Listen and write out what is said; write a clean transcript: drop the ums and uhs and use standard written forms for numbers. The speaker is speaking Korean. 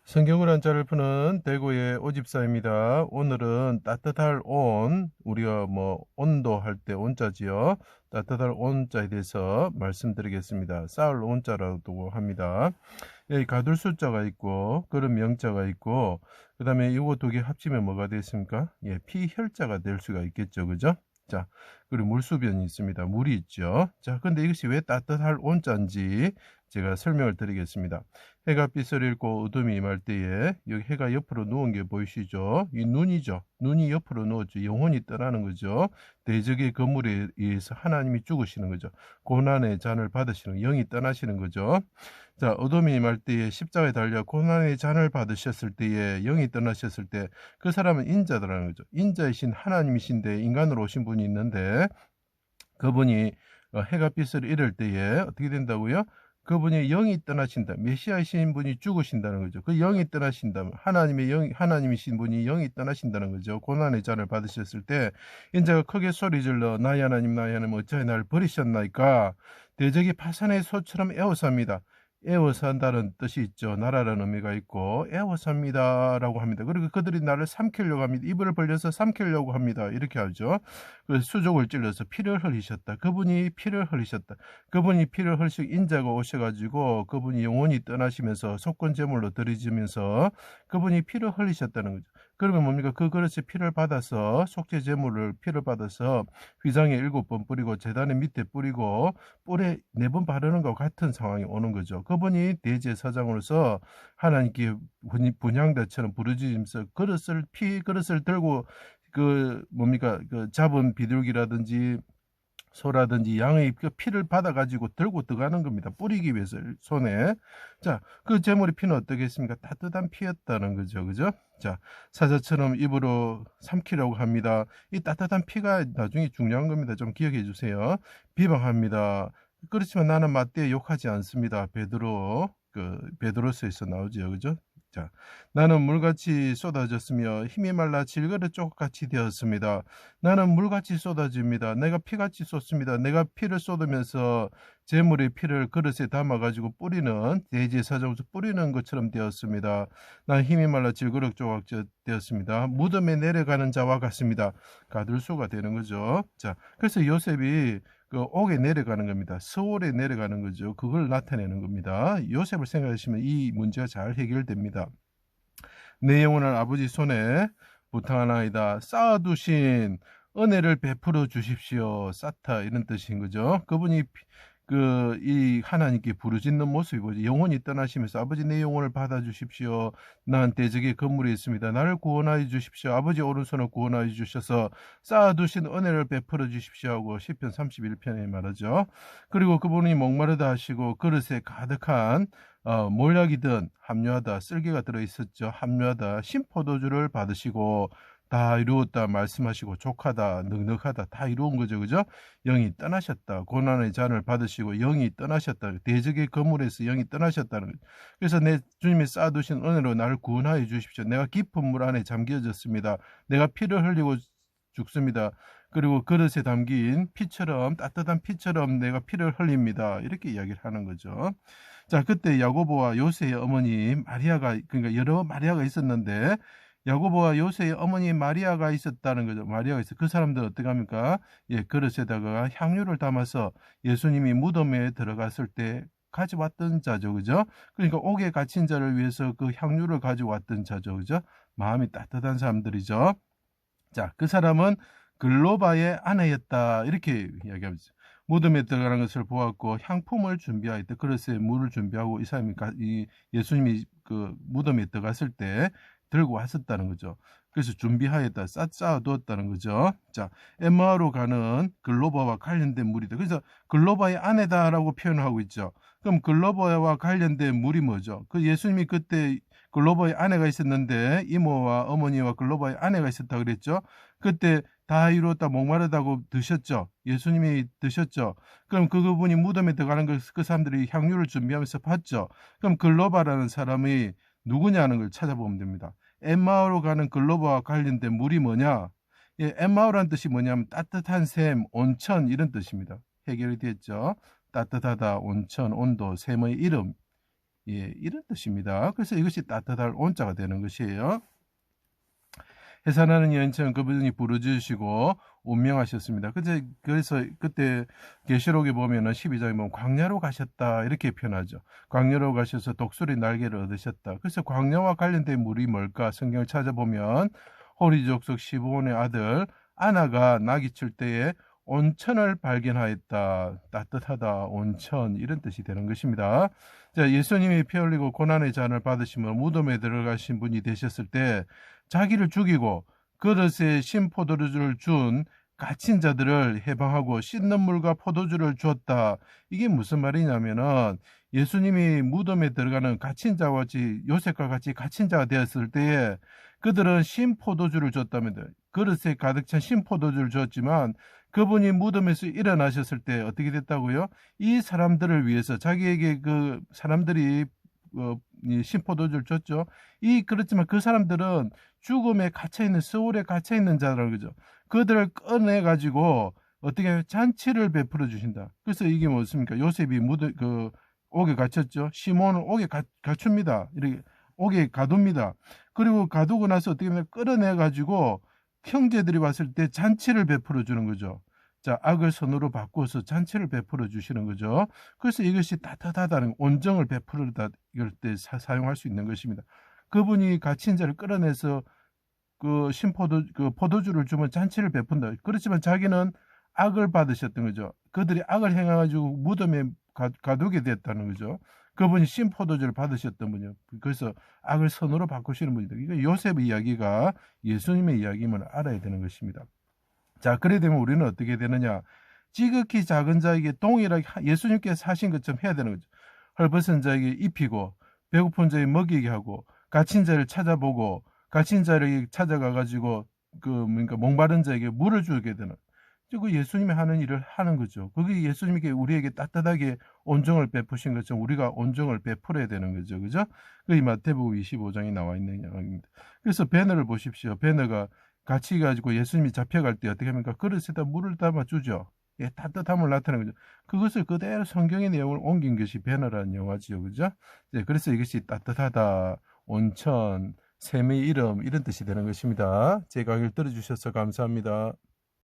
성경을 한자를 푸는 대구의 오집사입니다. 오늘은 따뜻할 온, 우리가 온도 할 때 온자지요. 따뜻할 온자에 대해서 말씀드리겠습니다. 쌓을 온자라고 합니다. 여기 가둘 숫자가 있고, 그런 명자가 있고, 그 다음에 이거 두 개 합치면 뭐가 되겠습니까? 예, 피혈자가 될 수가 있겠죠. 그죠? 자, 그리고 물수변이 있습니다. 물이 있죠. 자, 근데 이것이 왜 따뜻할 온자인지 제가 설명을 드리겠습니다. 해가 빛을 잃고 어둠이 임할 때에 여기 해가 옆으로 누운 게 보이시죠? 이 눈이죠. 눈이 옆으로 누웠죠. 영혼이 떠나는 거죠. 대적의 건물에 의해서 하나님이 죽으시는 거죠. 고난의 잔을 받으시는, 영이 떠나시는 거죠. 자, 어둠이 임할 때에 십자가에 달려 고난의 잔을 받으셨을 때에 영이 떠나셨을 때 그 사람은 인자더라는 거죠. 인자이신 하나님이신데 인간으로 오신 분이 있는데 그분이 해가 빛을 잃을 때에 어떻게 된다고요? 그분이 영이 떠나신다. 메시아이신 분이 죽으신다는 거죠. 그 영이 떠나신다면 하나님의 영, 하나님이신 분이 영이 떠나신다는 거죠. 고난의 잔을 받으셨을 때 인자가 크게 소리질러 나의 하나님 나의 하나님 어찌하여 나를 버리셨나이까. 대적이 파산의 소처럼 에워쌉니다. 에워싼다는 뜻이 있죠. 나라라는 의미가 있고 에워쌉니다라고 합니다. 그리고 그들이 나를 삼키려고 합니다. 입을 벌려서 삼키려고 합니다. 이렇게 하죠. 그 수족을 찔러서 피를 흘리셨다. 그분이 피를 흘리셨다. 그분이 피를 흘리시고 인자가 오셔가지고 그분이 영원히 떠나시면서 속건제물로 드리지면서 그분이 피를 흘리셨다는 거죠. 그러면 뭡니까? 그 그릇에 피를 받아서 속죄제물을 피를 받아서 휘장에 7번 뿌리고 제단의 밑에 뿌리고 뿔에 4번 바르는 것과 같은 상황이 오는 거죠. 그분이 대제사장으로서 하나님께 분향대처럼 부르짖으면서 피 그릇을 들고 그 잡은 비둘기라든지 소라든지 양의 그 피를 받아가지고 들고 들어가는 겁니다. 뿌리기 위해서 손에. 자, 그 제물의 피는 어떻겠습니까? 따뜻한 피였다는 거죠. 그죠? 자, 사자처럼 입으로 삼키려고 합니다. 이 따뜻한 피가 나중에 중요한 겁니다. 좀 기억해 주세요. 비방합니다. 그렇지만 나는 맞대에 욕하지 않습니다. 베드로서에서 나오죠. 그죠? 자, 나는 물같이 쏟아졌으며 힘이 말라 질그릇 쪽같이 되었습니다. 나는 물같이 쏟아집니다. 내가 피같이 쏟습니다. 내가 피를 쏟으면서 제물의 피를 그릇에 담아가지고 뿌리는 대제사장으로서 뿌리는 것처럼 되었습니다. 난 힘이 말라 질그릇 조각 되었습니다. 무덤에 내려가는 자와 같습니다. 가둘수가 되는 거죠. 자, 그래서 요셉이 그 옥에 내려가는 겁니다. 서울에 내려가는 거죠. 그걸 나타내는 겁니다. 요셉을 생각하시면 이 문제가 잘 해결됩니다. 내 영혼을 아버지 손에 부탁하나이다. 쌓아두신 은혜를 베풀어 주십시오. 쌓다 이런 뜻인 거죠. 그분이 이 하나님께 부르짖는 모습이 뭐지? 영혼이 떠나시면서 아버지 내 영혼을 받아 주십시오. 난 대적의 건물에 있습니다. 나를 구원하여 주십시오. 아버지 오른손을 구원하여 주셔서 쌓아두신 은혜를 베풀어 주십시오 하고 시편 31편에 말하죠. 그리고 그분이 목마르다 하시고 그릇에 가득한 몰약이든 함유하다 쓸개가 들어있었죠. 함유하다 신포도주를 받으시고 다 이루었다 말씀하시고 족하다 넉넉하다 다 이루은 거죠. 그죠? 영이 떠나셨다. 고난의 잔을 받으시고 영이 떠나셨다. 대적의 건물에서 영이 떠나셨다는 거죠. 그래서 내 주님이 쌓아두신 은혜로 나를 구원하여 주십시오. 내가 깊은 물 안에 잠겨졌습니다. 내가 피를 흘리고 죽습니다. 그리고 그릇에 담긴 피처럼 따뜻한 피처럼 내가 피를 흘립니다. 이렇게 이야기를 하는 거죠. 자, 그때 야고보와 요새의 어머니 마리아가 그러니까 여러 마리아가 있었는데 야고보와 요새의 어머니 마리아가 있었다는 거죠. 마리아가 있어. 그 사람들 어떻게 합니까? 예, 그릇에다가 향유를 담아서 예수님이 무덤에 들어갔을 때 가져왔던 자죠. 그죠? 그러니까 옥에 갇힌 자를 위해서 그 향유를 가져왔던 자죠. 그죠? 마음이 따뜻한 사람들이죠. 자, 그 사람은 글로바의 아내였다. 이렇게 이야기합니다. 무덤에 들어가는 것을 보았고 향품을 준비하였다. 그릇에 물을 준비하고 예수님이 그 무덤에 들어갔을 때 들고 왔었다는 거죠. 그래서 준비하였다. 쌓아두었다는 거죠. 자, 엠마오로 가는 글로바와 관련된 물이다. 그래서 글로바의 아내다라고 표현하고 있죠. 그럼 글로바와 관련된 물이 뭐죠? 그 예수님이 그때 글로바의 아내가 있었는데 이모와 어머니와 글로바의 아내가 있었다 그랬죠. 그때 다 이루었다 목마르다고 드셨죠. 예수님이 드셨죠. 그럼 그분이 무덤에 들어가는 걸 그 사람들이 향유를 준비하면서 봤죠. 그럼 글로바라는 사람이 누구냐는 걸 찾아보면 됩니다. 엠마오로 가는 글로바와 관련된 물이 뭐냐? 예, 엠마오라는 뜻이 뭐냐면 따뜻한 샘, 온천 이런 뜻입니다. 해결이 됐죠. 따뜻하다, 온천, 온도, 샘의 이름. 예, 이런 뜻입니다. 그래서 이것이 따뜻할 온자가 되는 것이에요. 해산하는 여인처럼 그분이 부르짖으시고 운명하셨습니다. 그래서 그때 계시록에 보면은 12장에 보면 광야로 가셨다 이렇게 표현하죠. 광야로 가셔서 독수리 날개를 얻으셨다. 그래서 광야와 관련된 물이 뭘까? 성경을 찾아보면 호리 족속 시브온의 아들 아나가 나귀 칠 때에 온천을 발견하였다. 따뜻하다, 온천 이런 뜻이 되는 것입니다. 자, 예수님이 피 흘리고 고난의 잔을 받으시며 무덤에 들어가신 분이 되셨을 때 자기를 죽이고 그릇에 신 포도주를 준 갇힌 자들을 해방하고 씻는 물과 포도주를 주었다. 이게 무슨 말이냐면은 예수님이 무덤에 들어가는 갇힌 자와 같이 요셉과 같이 갇힌 자가 되었을 때에 그들은 신 포도주를 줬답니다. 그릇에 가득 찬 신 포도주를 줬지만 그분이 무덤에서 일어나셨을 때 어떻게 됐다고요? 이 사람들을 위해서 자기에게 그 사람들이 이 신포도주를 줬죠. 그렇지만 그 사람들은 죽음에 갇혀있는, 서울에 갇혀있는 자라는 거죠. 그들을 꺼내가지고 어떻게 잔치를 베풀어 주신다. 그래서 이게 뭐습니까? 요셉이 옥에 갇혔죠. 시몬을 옥에 갖춥니다. 이렇게 옥에 가둡니다. 그리고 가두고 나서 어떻게 하면 끌어내가지고 형제들이 왔을 때 잔치를 베풀어 주는 거죠. 자, 악을 선으로 바꿔서 잔치를 베풀어 주시는 거죠. 그래서 이것이 따뜻하다는 온정을 베풀다 이럴 때 사용할 수 있는 것입니다. 그분이 갇힌 자를 끌어내서 그 포도주를 주면 잔치를 베푼다. 그렇지만 자기는 악을 받으셨던 거죠. 그들이 악을 행해가지고 무덤에 가두게 됐다는 거죠. 그분이 신포도주를 받으셨던 분이요. 그래서 악을 선으로 바꾸시는 분이다. 이거 요셉의 이야기가 예수님의 이야기임을 알아야 되는 것입니다. 자, 그래 되면 우리는 어떻게 되느냐? 지극히 작은 자에게 동일하게 예수님께서 하신 것처럼 해야 되는 거죠. 헐벗은 자에게 입히고 배고픈 자에게 먹이게 하고 갇힌 자를 찾아보고 갇힌 자를 찾아가가지고 목마른 자에게 물을 주게 되는 그 예수님이 하는 일을 하는 거죠. 그게 예수님께 우리에게 따뜻하게 온정을 베푸신 것처럼 우리가 온정을 베풀어야 되는 거죠. 그죠? 그게 마태복음 25장에 나와 있는 이야기입니다. 그래서 배너를 보십시오. 배너가 같이 가지고 예수님이 잡혀갈 때 어떻게 합니까? 그릇에다 물을 담아 주죠. 예, 따뜻함을 나타내는 거죠. 그것을 그대로 성경의 내용을 옮긴 것이 배너라는 영화지요. 그죠? 네, 그래서 이것이 따뜻하다, 온천, 샘의 이름 이런 뜻이 되는 것입니다. 제 강의를 들어주셔서 감사합니다.